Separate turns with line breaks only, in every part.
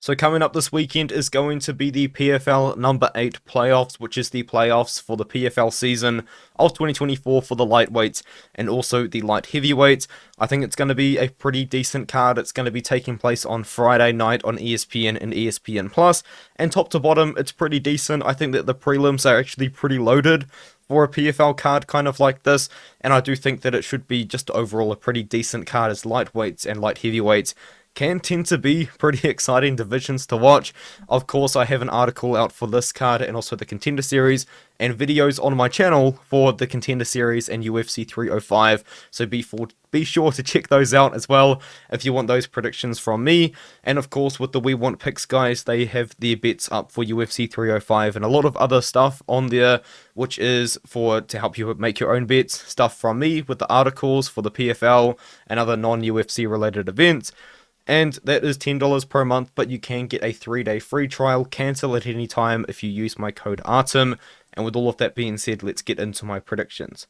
So coming up this weekend is going to be the PFL number 8 playoffs, which is the playoffs for the PFL season of 2024 for the lightweights and also the light heavyweights. I think it's going to be a pretty decent card. It's going to be taking place on Friday night on ESPN and ESPN Plus, and top to bottom, it's pretty decent. I think that the prelims are actually pretty loaded for a PFL card kind of like this, and I do think that it should be just overall a pretty decent card, as lightweights and light heavyweights can tend to be pretty exciting divisions to watch. Of course, I have an article out for this card and also the Contender Series, and videos on my channel for the Contender Series and UFC 305, so be sure to check those out as well if you want those predictions from me. And of course, with the We Want Picks guys, they have their bets up for UFC 305 and a lot of other stuff on there, which is to help you make your own bets. Stuff from me with the articles for the PFL and other non-UFC related events. And that is $10 per month, but you can get a 3-day free trial, cancel at any time if you use my code ARTEM. And with all of that being said, let's get into my predictions.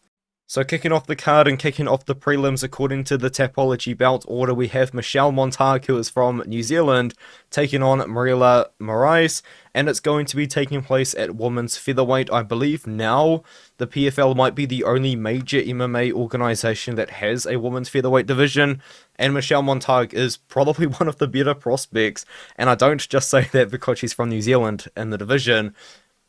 So kicking off the card and kicking off the prelims according to the Tapology belt order, we have Montague, who is from New Zealand, taking on Marilia Morais, and it's going to be taking place at women's featherweight. I believe now the PFL might be the only major MMA organization that has a women's featherweight division, and Montague is probably one of the better prospects, and I don't just say that because she's from New Zealand in the division,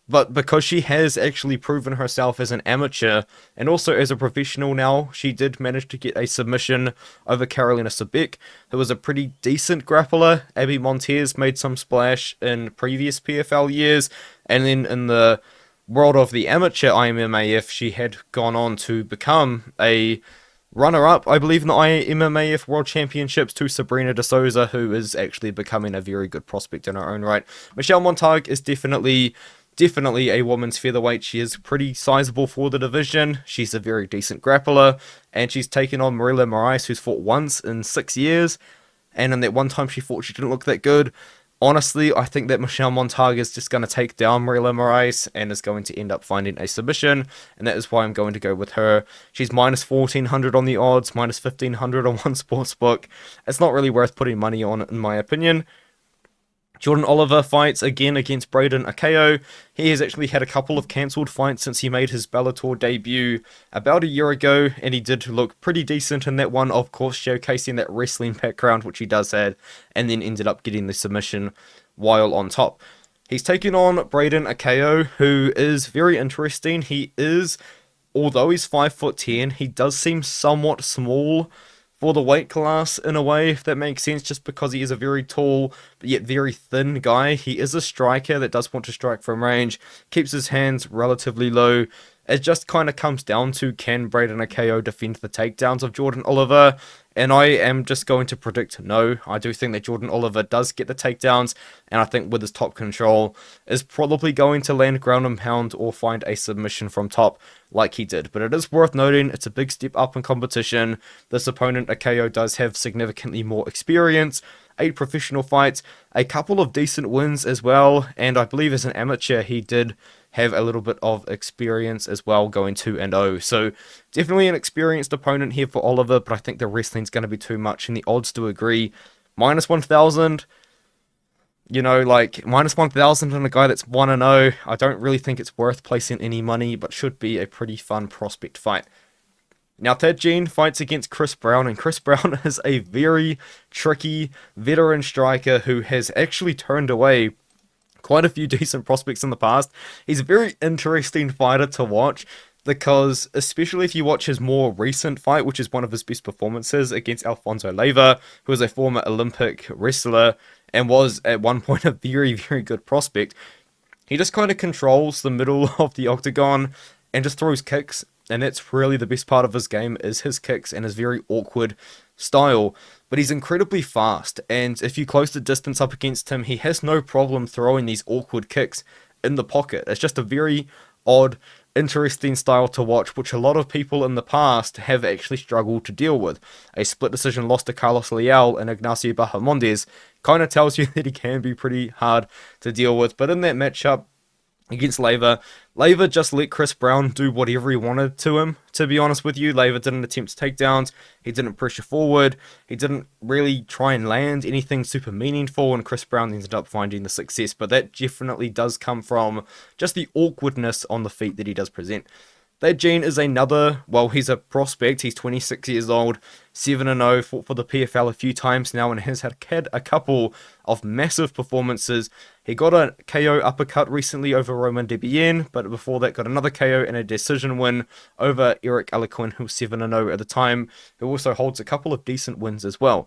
but because she has actually proven herself as an amateur and also as a professional now. She did manage to get a submission over Karolina Sabek, who was a pretty decent grappler. Abby Montez made some splash in previous PFL years, and then in the world of the amateur IMMAF, she had gone on to become a runner-up, I believe, in the IMMAF World Championships to Sabrina De Souza, who is actually becoming a very good prospect in her own right. Montague is definitely a woman's featherweight. She is pretty sizable for the division. She's a very decent grappler, and she's taken on Marilia Morais, who's fought once in 6 years, and in that one time she fought, she didn't look that good. Honestly, I think that Montague is just going to take down Marilia Morais and is going to end up finding a submission, and that is why I'm going to go with her. She's minus 1400 on the odds, minus 1500 on one sportsbook. It's not really worth putting money on, in my opinion. Jordan Oliver fights again against Braydon Akeo. He has actually had a couple of cancelled fights since he made his Bellator debut about a year ago, and he did look pretty decent in that one, of course showcasing that wrestling background, which he does have, and then ended up getting the submission while on top. He's taking on Braydon Akeo, who is very interesting. Although he's 5'10", he does seem somewhat small for the weight class in a way, if that makes sense, just because he is a very tall but yet very thin guy. He is a striker that does want to strike from range, keeps his hands relatively low. It just kind of comes down to, can Braydon Akeo defend the takedowns of Jordan Oliver? And I am just going to predict no. I do think that Jordan Oliver does get the takedowns, and I think with his top control is probably going to land ground and pound or find a submission from top like he did. But it is worth noting, it's a big step up in competition. This opponent, Akeo, does have significantly more experience, 8 professional fights, a couple of decent wins as well, and I believe as an amateur he did have a little bit of experience as well, going 2-0. So definitely an experienced opponent here for Oliver, but I think the wrestling's going to be too much, and the odds do agree. Minus 1000, minus 1000 on a guy that's 1-0. I don't really think it's worth placing any money, but should be a pretty fun prospect fight. Now, Thad Jean fights against Chris Brown, and Chris Brown is a very tricky veteran striker who has actually turned away quite a few decent prospects in the past. He's a very interesting fighter to watch, because especially if you watch his more recent fight, which is one of his best performances against Alfonso Leyva, who is a former Olympic wrestler and was at one point a very, very good prospect, he just kind of controls the middle of the octagon and just throws kicks, and that's really the best part of his game, is his kicks and his very awkward style. But he's incredibly fast, and if you close the distance up against him, he has no problem throwing these awkward kicks in the pocket. It's just a very odd, interesting style to watch, which a lot of people in the past have actually struggled to deal with. A split decision loss to Carlos Leal and Ignacio Bahamondes kind of tells you that he can be pretty hard to deal with. But in that matchup, against Laver. Laver just let Chris Brown do whatever he wanted to him, to be honest with you. Laver didn't attempt takedowns, he didn't pressure forward, he didn't really try and land anything super meaningful, and Chris Brown ended up finding the success, but that definitely does come from just the awkwardness on the feet that he does present. That Gene is another, well, he's a prospect, he's 26 years old, 7-0, fought for the PFL a few times now, and has had a couple of massive performances. He got a KO uppercut recently over Roman Debien, but before that got another KO and a decision win over Eric Alequin, who was 7-0 at the time, who also holds a couple of decent wins as well.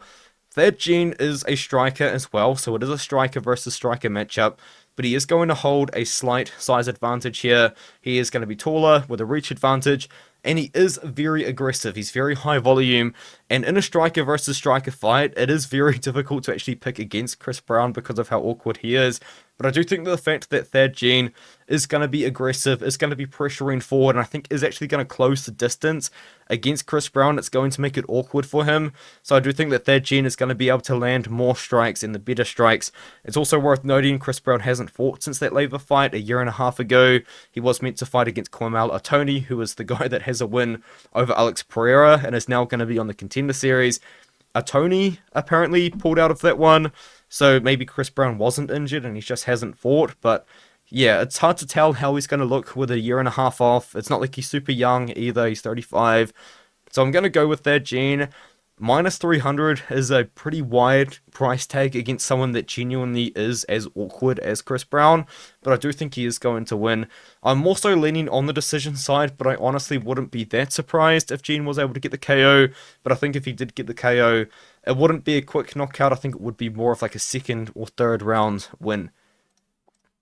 That Gene is a striker as well, so it is a striker versus striker matchup, but he is going to hold a slight size advantage here. He is going to be taller with a reach advantage, and he is very aggressive. He's very high volume, and in a striker versus striker fight, it is very difficult to actually pick against Chris Brown because of how awkward he is. But I do think that the fact that Thad Gene is going to be aggressive, is going to be pressuring forward, and I think is actually going to close the distance against Chris Brown, it's going to make it awkward for him. So I do think that Thad Gene is going to be able to land more strikes and the better strikes. It's also worth noting Chris Brown hasn't fought since that Laver fight a year and a half ago. He was meant to fight against Cormal Atoni, who is the guy that has a win over Alex Pereira and is now going to be on the Contender Series. Atoni apparently pulled out of that one, so maybe Chris Brown wasn't injured and he just hasn't fought, but yeah, it's hard to tell how he's going to look with a year and a half off. It's not like he's super young either, he's 35, so I'm going to go with that Gene. Minus 300 is a pretty wide price tag against someone that genuinely is as awkward as Chris Brown, but I do think he is going to win. I'm more so leaning on the decision side, but I honestly wouldn't be that surprised if Gene was able to get the KO, but I think if he did get the KO, it wouldn't be a quick knockout. I think it would be more of like a second or third round win.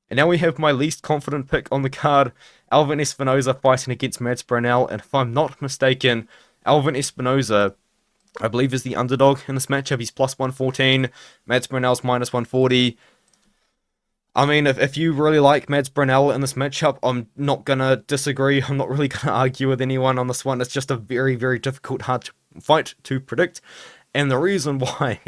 And now we have my least confident pick on the card, Elvin Espinosa fighting against Mads Burnell, and if I'm not mistaken, Elvin Espinosa, I believe, is the underdog in this matchup. He's plus 114. Mads Burnell's minus 140. I mean, if you really like Mads Burnell in this matchup, I'm not going to disagree. I'm not really going to argue with anyone on this one. It's just a very, very difficult, hard fight to predict. And the reason why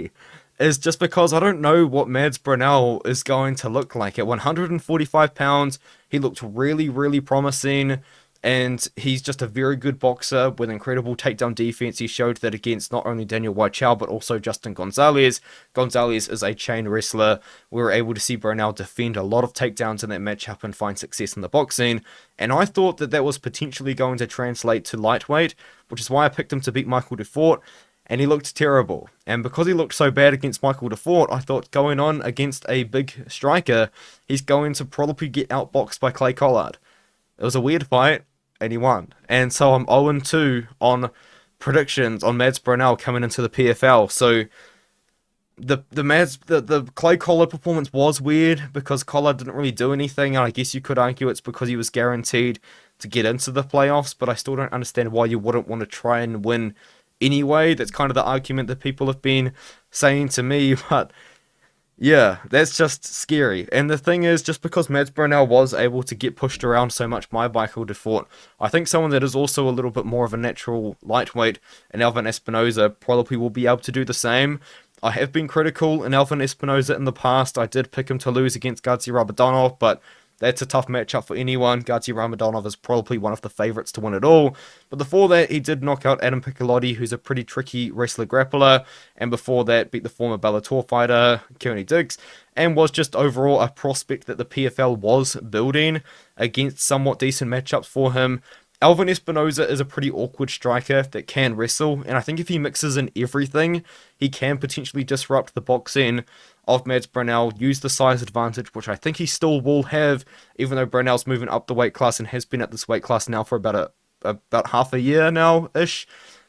is just because I don't know what Mads Burnell is going to look like. At 145 pounds, he looked really, really promising. And he's just a very good boxer with incredible takedown defense. He showed that against not only Daniel Weichel, but also Justin Gonzalez. Gonzalez is a chain wrestler. We were able to see Burnell defend a lot of takedowns in that matchup and find success in the boxing. And I thought that that was potentially going to translate to lightweight, which is why I picked him to beat Michael Dufort. And he looked terrible. And because he looked so bad against Michael Dufort, I thought going on against a big striker, he's going to probably get outboxed by Clay Collard. It was a weird fight, and he won. And so I'm 0-2 on predictions on Mads Burnell coming into the PFL. So the Clay Collard performance was weird because Collard didn't really do anything, and I guess you could argue it's because he was guaranteed to get into the playoffs, but I still don't understand why you wouldn't want to try and win anyway. That's kind of the argument that people have been saying to me, but yeah, that's just scary. And the thing is, just because Mads Burnell was able to get pushed around so much by Michael Dufort, I think someone that is also a little bit more of a natural lightweight, and Elvin Espinosa, probably will be able to do the same. I have been critical in Elvin Espinosa in the past. I did pick him to lose against Gadzhi Rabadanov, but that's a tough matchup for anyone. Gadzhi Rabadanov is probably one of the favourites to win it all. But before that, he did knock out Adam Piccolotti, who's a pretty tricky wrestler-grappler. And before that, beat the former Bellator fighter, Keone Diggs. And was just overall a prospect that the PFL was building against somewhat decent matchups for him. Elvin Espinosa is a pretty awkward striker that can wrestle. And I think if he mixes in everything, he can potentially disrupt the boxing of Mads Burnell, use the size advantage, which I think he still will have, even though Burnell's moving up the weight class and has been at this weight class now for about half a year now-ish.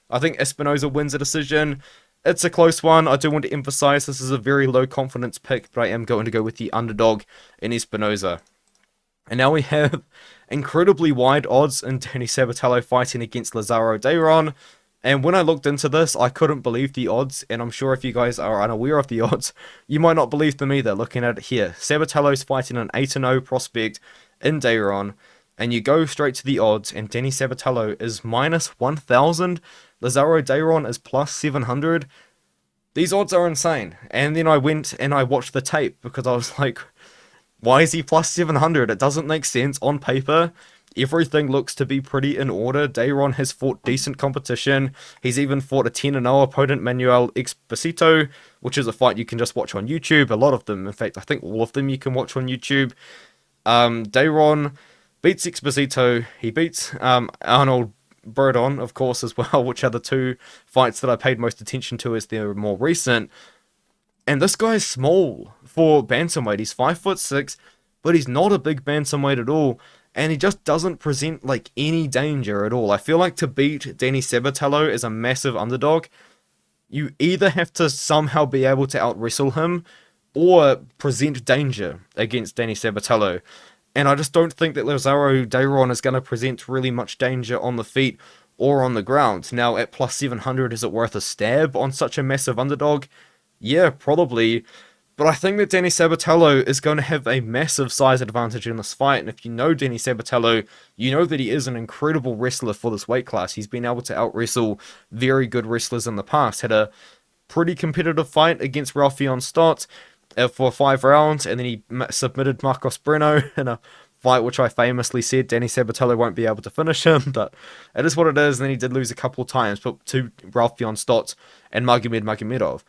I think Espinosa wins a decision. It's a close one. I do want to emphasize this is a very low confidence pick, but I am going to go with the underdog in Espinosa. And now we have incredibly wide odds in Danny Sabatello fighting against Lazaro Dayron. And when I looked into this, I couldn't believe the odds, and I'm sure if you guys are unaware of the odds, you might not believe them either, looking at it here. Sabatello's fighting an 8-0 prospect in Dayron, and you go straight to the odds, and Danny Sabatello is minus 1,000, Lazaro Dayron is plus 700. These odds are insane. And then I went and I watched the tape, because I was like, Why is he plus 700? It doesn't make sense on paper. Everything looks to be pretty in order. Dayron has fought decent competition. He's even fought a 10-0 opponent, Manuel Exposito, which is a fight you can just watch on YouTube. A lot of them, in fact, I think all of them you can watch on YouTube. Dayron beats Exposito. He beats Arnold Braydon, of course, as well, which are the two fights that I paid most attention to as they're more recent. And this guy's small for bantamweight. He's 5'6", but he's not a big bantamweight at all. And he just doesn't present like any danger at all. I feel like to beat Danny Sabatello as a massive underdog, you either have to somehow be able to out-wrestle him or present danger against Danny Sabatello. And I just don't think that Lazaro Dayron is going to present really much danger on the feet or on the ground. Now, at plus 700, is it worth a stab on such a massive underdog? Yeah, probably. But I think that Danny Sabatello is going to have a massive size advantage in this fight. And if you know Danny Sabatello, you know that he is an incredible wrestler for this weight class. He's been able to out-wrestle very good wrestlers in the past. Had a pretty competitive fight against Ralphion Stott for 5 rounds. And then he submitted Marcos Breno in a fight which I famously said Danny Sabatello won't be able to finish him. But it is what it is. And then he did lose a couple of times, but to Ralphion Stott and Magomedov.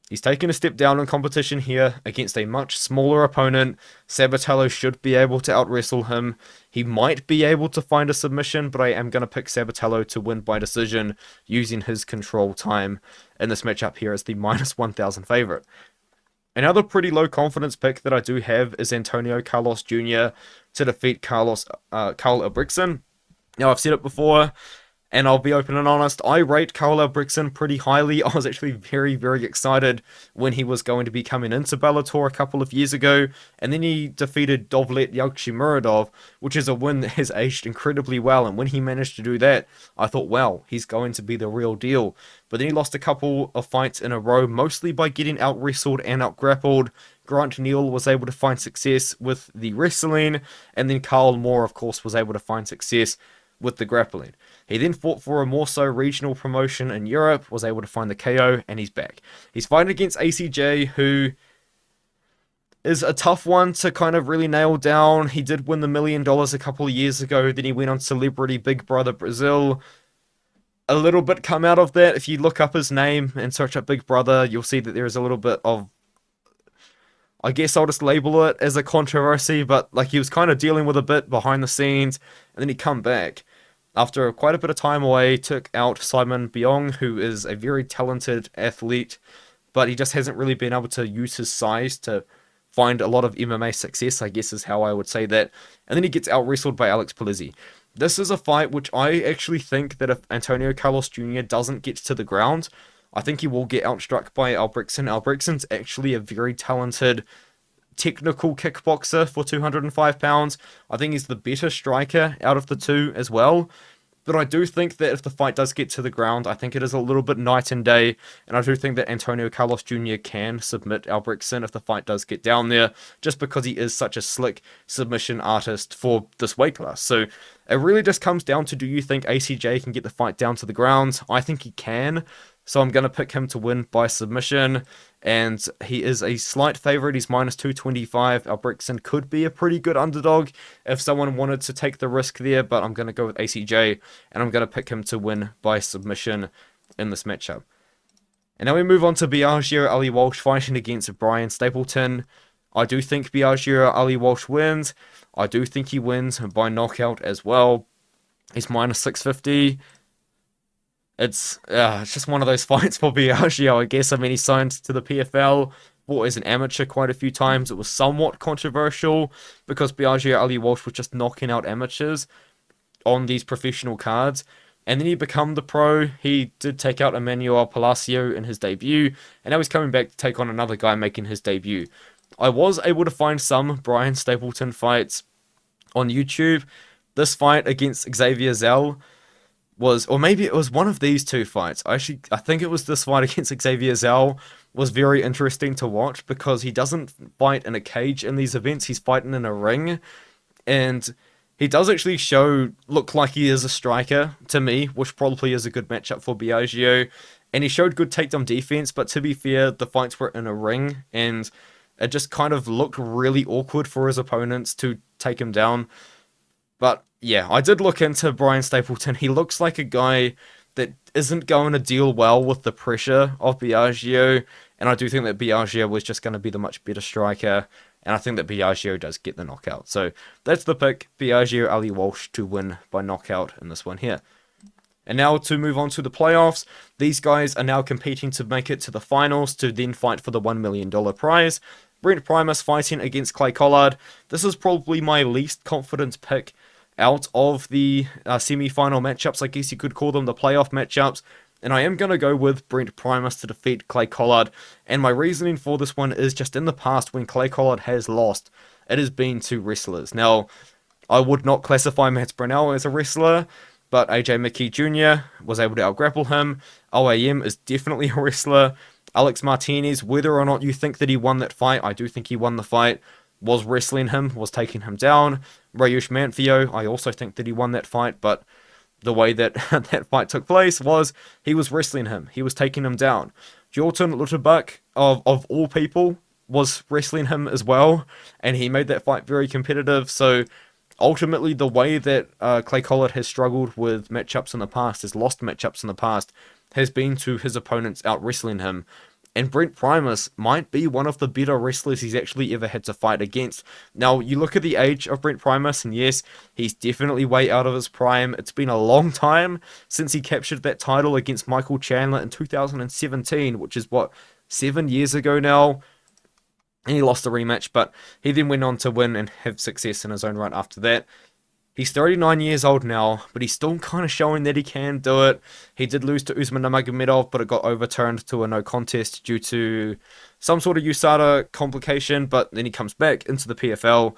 He's taken a step down in competition here against a much smaller opponent. Sabatello should be able to out-wrestle him. He might be able to find a submission, but I am going to pick Sabatello to win by decision using his control time in this matchup here as the minus 1,000 favorite. Another pretty low confidence pick that I do have is Antonio Carlos Jr. to defeat Karl Albrektsson. Now, I've said it before, and I'll be open and honest, I rate Karl Albrektsson pretty highly. I was actually very, very excited when he was going to be coming into Bellator a couple of years ago, and then he defeated Dovlet Yagshimuradov, which is a win that has aged incredibly well, and when he managed to do that, I thought, wow, he's going to be the real deal. But then he lost a couple of fights in a row, mostly by getting out-wrestled and out-grappled. Grant Neal was able to find success with the wrestling, and then Karl Moore, of course, was able to find success with the grappling. He then fought for a more so regional promotion in Europe, was able to find the KO, and he's back. He's fighting against ACJ, who is a tough one to kind of really nail down. He did win the $1 million a couple of years ago, then he went on Celebrity Big Brother Brazil. A little bit come out of that. If you look up his name and search up Big Brother, you'll see that there is a little bit of, I guess I'll just label it as a controversy, but like he was kind of dealing with a bit behind the scenes, and then he come back. After quite a bit of time away, took out Simon Biong, who is a very talented athlete, but he just hasn't really been able to use his size to find a lot of MMA success, I guess is how I would say that. And then he gets out-wrestled by Alex Polizzi. This is a fight which I actually think that if Antonio Carlos Jr. doesn't get to the ground, I think he will get outstruck by Albrektsson. Albrektson's actually a very talented technical kickboxer for 205 pounds. I think he's the better striker out of the two as well. But I do think that if the fight does get to the ground, I think it is a little bit night and day. And I do think that Antonio Carlos Jr. can submit Albrektsson if the fight does get down there, just because he is such a slick submission artist for this weight class. So it really just comes down to, do you think ACJ can get the fight down to the ground? I think he can. So I'm going to pick him to win by submission, and he is a slight favorite. He's minus 225. Albrektsson could be a pretty good underdog if someone wanted to take the risk there, but I'm going to go with ACJ, and I'm going to pick him to win by submission in this matchup. And now we move on to Biaggio Ali Walsh fighting against Brian Stapleton. I do think Biaggio Ali Walsh wins. I do think he wins by knockout as well. He's minus 650. It's just one of those fights for Biaggio, I guess. I mean, he signed to the PFL, fought as an amateur quite a few times. It was somewhat controversial because Biaggio Ali Walsh was just knocking out amateurs on these professional cards. And then he became the pro. He did take out Emmanuel Palacio in his debut, and now he's coming back to take on another guy making his debut. I was able to find some Brian Stapleton fights on YouTube. This fight against Xavier Zell was, or maybe it was one of these two fights. I think it was this fight against Xavier Zell was very interesting to watch because he doesn't fight in a cage in these events. He's fighting in a ring, and he does actually look like he is a striker to me, which probably is a good matchup for Biaggio. And he showed good takedown defense, but to be fair, the fights were in a ring, and It just kind of looked really awkward for his opponents to take him down. But yeah, I did look into Brian Stapleton. He looks like a guy that isn't going to deal well with the pressure of Biaggio, and I do think that Biaggio was just going to be the much better striker, and I think that Biaggio does get the knockout. So that's the pick, Biaggio Ali Walsh to win by knockout in this one here. And now to move on to the playoffs, these guys are now competing to make it to the finals to then fight for the $1 million prize. Brent Primus fighting against Clay Collard. This is probably my least confident pick out of the semi-final matchups. I guess you could call them the playoff matchups. And I am going to go with Brent Primus to defeat Clay Collard. And my reasoning for this one is just in the past when Clay Collard has lost, it has been to wrestlers. Now, I would not classify Mats Burnell as a wrestler, but AJ McKee Jr. was able to out-grapple him. OAM is definitely a wrestler. Alex Martinez, whether or not you think that he won that fight, I do think he won the fight, was wrestling him, was taking him down. Rayush Manfio, I also think that he won that fight, but the way that that fight took place was he was wrestling him. He was taking him down. Jordan Lutterbach, of all people, was wrestling him as well, and he made that fight very competitive. So ultimately, the way that Clay Collard has struggled with matchups in the past, has lost matchups in the past, has been to his opponents out wrestling him. And Brent Primus might be one of the better wrestlers he's actually ever had to fight against. Now, you look at the age of Brent Primus, and yes, he's definitely way out of his prime. It's been a long time since he captured that title against Michael Chandler in 2017, which is, 7 years ago now? And he lost the rematch, but he then went on to win and have success in his own right after that. He's 39 years old now, but he's still kind of showing that he can do it. He did lose to Usman Nurmagomedov, but it got overturned to a no contest due to some sort of USADA complication, but then he comes back into the PFL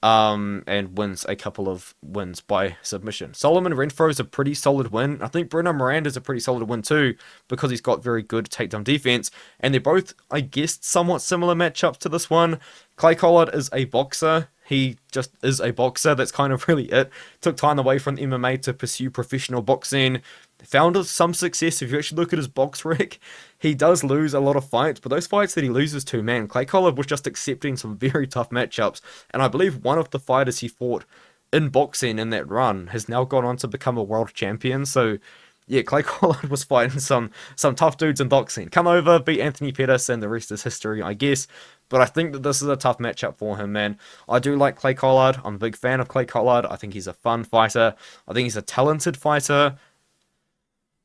and wins a couple of wins by submission. Solomon Renfro is a pretty solid win. I think Bruno Miranda is a pretty solid win too, because he's got very good takedown defense, and they're both, I guess, somewhat similar matchups to this one. Clay Collard is a boxer. He just is a boxer. That's kind of really it. Took time away from MMA to pursue professional boxing. Found some success. If you actually look at his box rec, he does lose a lot of fights, but those fights that he loses to, man, Clay Collard was just accepting some very tough matchups. And I believe one of the fighters he fought in boxing in that run has now gone on to become a world champion. So yeah, Clay Collard was fighting some tough dudes in boxing. Come over, beat Anthony Pettis, and the rest is history, I guess. But I think that this is a tough matchup for him, man. I do like Clay Collard. I'm a big fan of Clay Collard. I think he's a fun fighter. I think he's a talented fighter.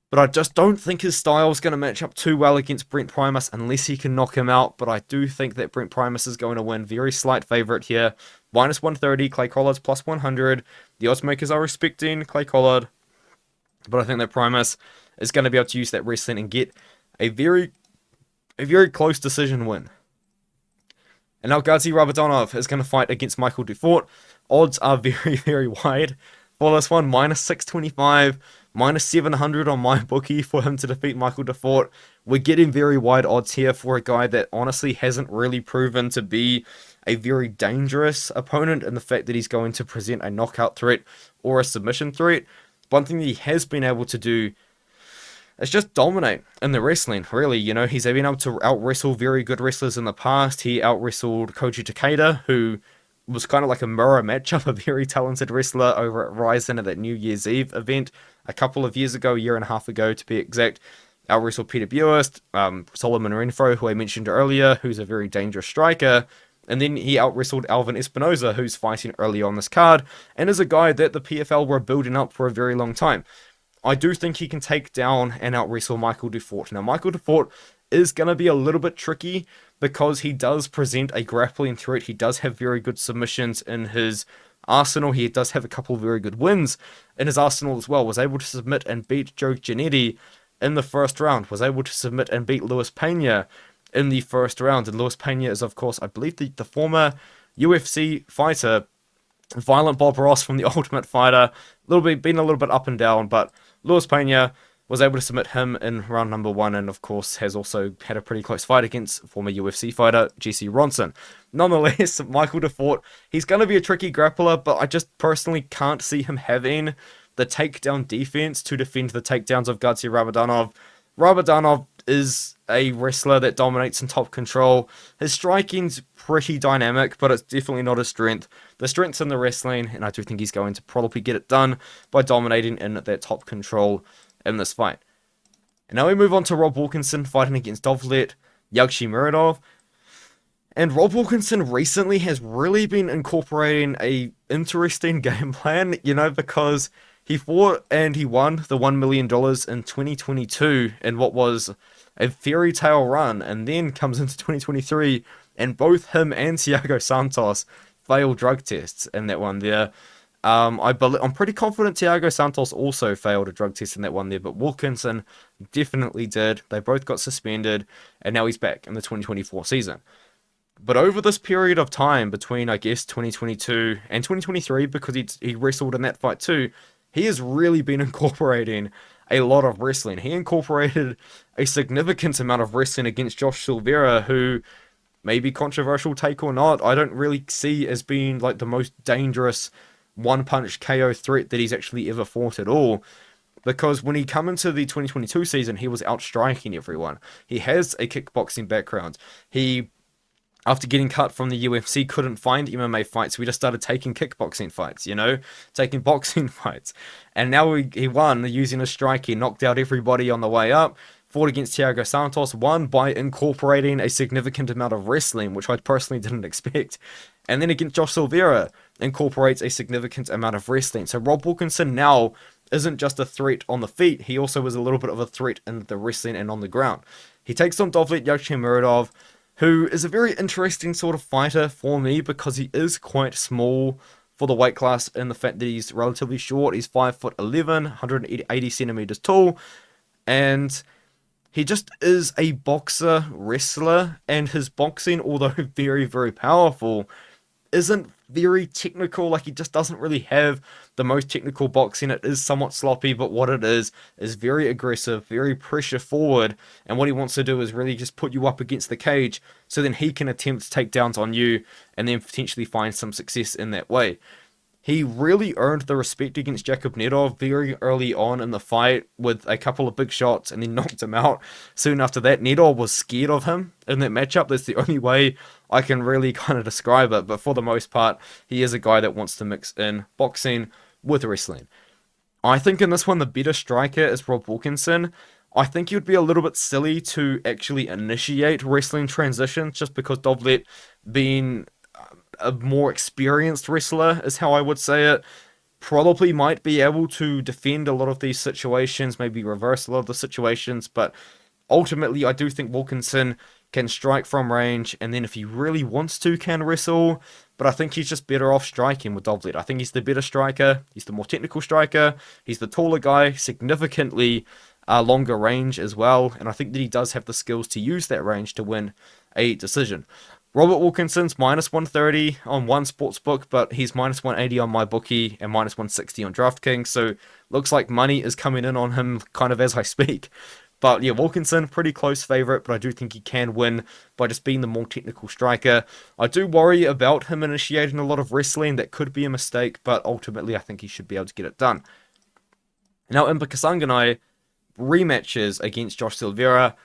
But I just don't think his style is going to match up too well against Brent Primus unless he can knock him out. But I do think that Brent Primus is going to win. Very slight favorite here. Minus 130, Clay Collard's plus 100. The odds makers are respecting Clay Collard. But I think that Primus is going to be able to use that wrestling and get a very close decision win. And now Gadzhi Rabadanov is going to fight against Michael Dufort. Odds are very wide for this one. Minus 625, minus 700 on my bookie for him to defeat Michael Dufort. We're getting very wide odds here for a guy that honestly hasn't really proven to be a very dangerous opponent in the fact that he's going to present a knockout threat or a submission threat. One thing that he has been able to do is just dominate in the wrestling, really. You know, he's been able to out-wrestle very good wrestlers in the past. He out-wrestled Koji Takeda, who was kind of like a mirror matchup, a very talented wrestler over at Ryzen at that New Year's Eve event a couple of years ago, a year and a half ago to be exact. Out-wrestled Peter Buist, Solomon Renfro, who I mentioned earlier, who's a very dangerous striker. And then he out-wrestled Elvin Espinosa, who's fighting early on this card, and is a guy that the PFL were building up for a very long time. I do think he can take down and out-wrestle Michael Dufort. Now, Michael Dufort is going to be a little bit tricky because he does present a grappling threat. He does have very good submissions in his arsenal. He does have a couple of very good wins in his arsenal as well. Was able to submit and beat Joe Giannetti in the first round. Was able to submit and beat Luis Pena in the first round. And Luis Pena is, of course, I believe the former UFC fighter, Violent Bob Ross from The Ultimate Fighter. Been a little bit up and down, but Luis Pena was able to submit him in round number 1, and of course has also had a pretty close fight against former UFC fighter Jesse Ronson. Nonetheless, Michael Dufort, he's going to be a tricky grappler, but I just personally can't see him having the takedown defense to defend the takedowns of Gadzhi Rabadanov. Rabadanov is a wrestler that dominates in top control. His striking's pretty dynamic, but it's definitely not his strength. The strength's in the wrestling, and I do think he's going to probably get it done by dominating in that top control in this fight. And now we move on to Rob Wilkinson fighting against Dovlet, Yagshimuradov. And Rob Wilkinson recently has really been incorporating a interesting game plan, because he fought and he won the $1 million in 2022 in what was a fairy tale run, and then comes into 2023, and both him and Thiago Santos failed drug tests in that one there. I'm pretty confident Thiago Santos also failed a drug test in that one there, but Wilkinson definitely did. They both got suspended, and now he's back in the 2024 season. But over this period of time between, I guess, 2022 and 2023, because he wrestled in that fight too, he has really been incorporating a lot of wrestling. He incorporated a significant amount of wrestling against Josh Silveira, who, maybe controversial take or not, I don't really see as being like the most dangerous one-punch KO threat that he's actually ever fought at all. Because when he come into the 2022 season, he was outstriking everyone. He has a kickboxing background. He, after getting cut from the UFC, couldn't find MMA fights, so we just started taking kickboxing fights, taking boxing fights. And now he won using a strike. He knocked out everybody on the way up, fought against Thiago Santos, won by incorporating a significant amount of wrestling, which I personally didn't expect. And then against Josh Silveira, incorporates a significant amount of wrestling. So Rob Wilkinson now isn't just a threat on the feet, he also is a little bit of a threat in the wrestling and on the ground. He takes on Dovlet Yagshimuradov, who is a very interesting sort of fighter for me because he is quite small for the weight class, and the fact that he's relatively short. He's 5'11", 180 centimeters tall, and he just is a boxer wrestler, and his boxing, although very, very powerful, isn't very technical. Like, he just doesn't really have the most technical boxing. It is somewhat sloppy, but what it is very aggressive, very pressure forward, and what he wants to do is really just put you up against the cage so then he can attempt takedowns on you and then potentially find some success in that way. He really earned the respect against Jakub Nedov very early on in the fight with a couple of big shots and then knocked him out. Soon after that, Nedov was scared of him in that matchup. That's the only way I can really kind of describe it. But for the most part, he is a guy that wants to mix in boxing with wrestling. I think in this one, the better striker is Rob Wilkinson. I think you'd be a little bit silly to actually initiate wrestling transitions just because Dovlet, being a more experienced wrestler is how I would say it, probably might be able to defend a lot of these situations, maybe reverse a lot of the situations, but ultimately I do think Wilkinson can strike from range, and then if he really wants to, can wrestle, but I think he's just better off striking with Dovlet. I think he's the better striker, he's the more technical striker, he's the taller guy, significantly longer range as well, and I think that he does have the skills to use that range to win a decision. Robert Wilkinson's minus 130 on one sportsbook, but he's minus 180 on my bookie and minus 160 on DraftKings, so looks like money is coming in on him kind of as I speak. But yeah, Wilkinson, pretty close favourite, but I do think he can win by just being the more technical striker. I do worry about him initiating a lot of wrestling. That could be a mistake, but ultimately I think he should be able to get it done. Now, Impa Kasanganay rematches against Josh Silveira.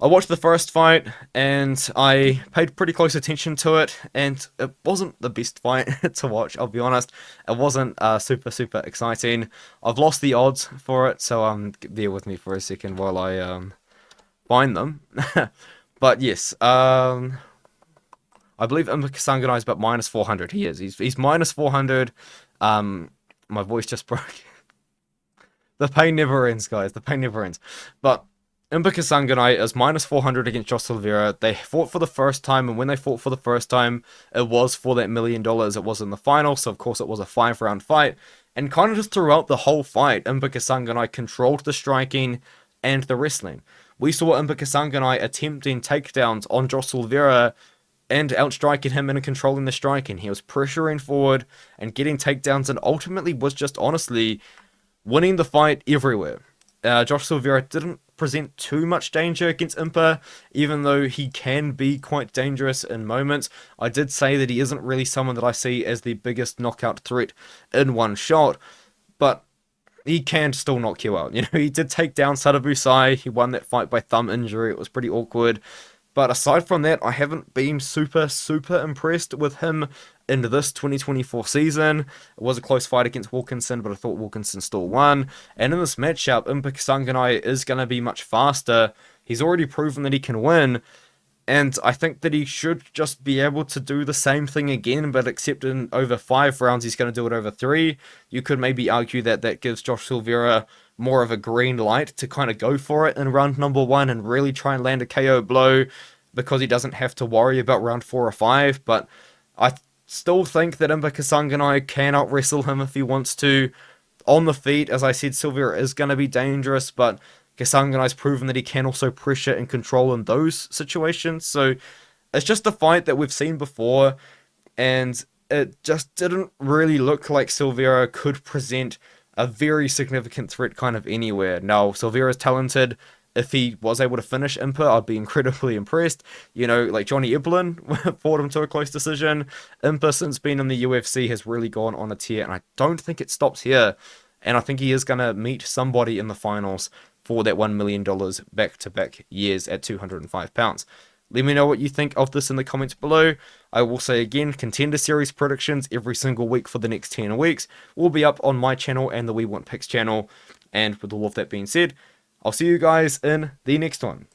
I watched the first fight, and I paid pretty close attention to it, and it wasn't the best fight to watch, I'll be honest. It wasn't super, super exciting. I've lost the odds for it, so bear with me for a second while I find them. But yes, I believe Impa Kasanganay is about minus 400. He is. He's minus 400. My voice just broke. The pain never ends, guys. The pain never ends. But Impa Kasanganay is minus 400 against Josh Silveira. They fought for the first time, and when they fought for the first time, it was for that $1 million. It was in the final, so of course it was a 5-round fight. And kind of just throughout the whole fight, Impa Kasanganay controlled the striking and the wrestling. We saw Impa Kasanganay attempting takedowns on Josh Silveira and outstriking him and controlling the striking. He was pressuring forward and getting takedowns, and ultimately was just honestly winning the fight everywhere. Josh Silveira didn't present too much danger against Impa, even though he can be quite dangerous in moments. I did say that he isn't really someone that I see as the biggest knockout threat in one shot, but he can still knock you out. You know, he did take down Sadabusai. He won that fight by thumb injury. It was pretty awkward. But aside from that, I haven't been super impressed with him in this 2024 season. It was a close fight against Wilkinson, but I thought Wilkinson still won. And in this matchup, Impa Kasanganay is going to be much faster. He's already proven that he can win. And I think that he should just be able to do the same thing again, but except in over 5 rounds, he's going to do it over 3. You could maybe argue that that gives Josh Silveira more of a green light to kind of go for it in round number 1 and really try and land a KO blow, because he doesn't have to worry about round 4 or 5. But I still think that Impa Kasanganay can out-wrestle him if he wants to. On the feet, as I said, Silveira is going to be dangerous, but Kasanganay's proven that he can also pressure and control in those situations. So it's just a fight that we've seen before, and it just didn't really look like Silveira could present a very significant threat kind of anywhere. Now, Silveira's talented. If he was able to finish Impa, I'd be incredibly impressed. You know, like Johnny Eblin fought him to a close decision. Impa, since being in the UFC, has really gone on a tear, and I don't think it stops here. And I think he is going to meet somebody in the finals for that $1 million back-to-back years at 205 pounds. Let me know what you think of this in the comments below. I will say again, Contender Series predictions every single week for the next 10 weeks will be up on my channel and the We Want Picks channel. And with all of that being said, I'll see you guys in the next one.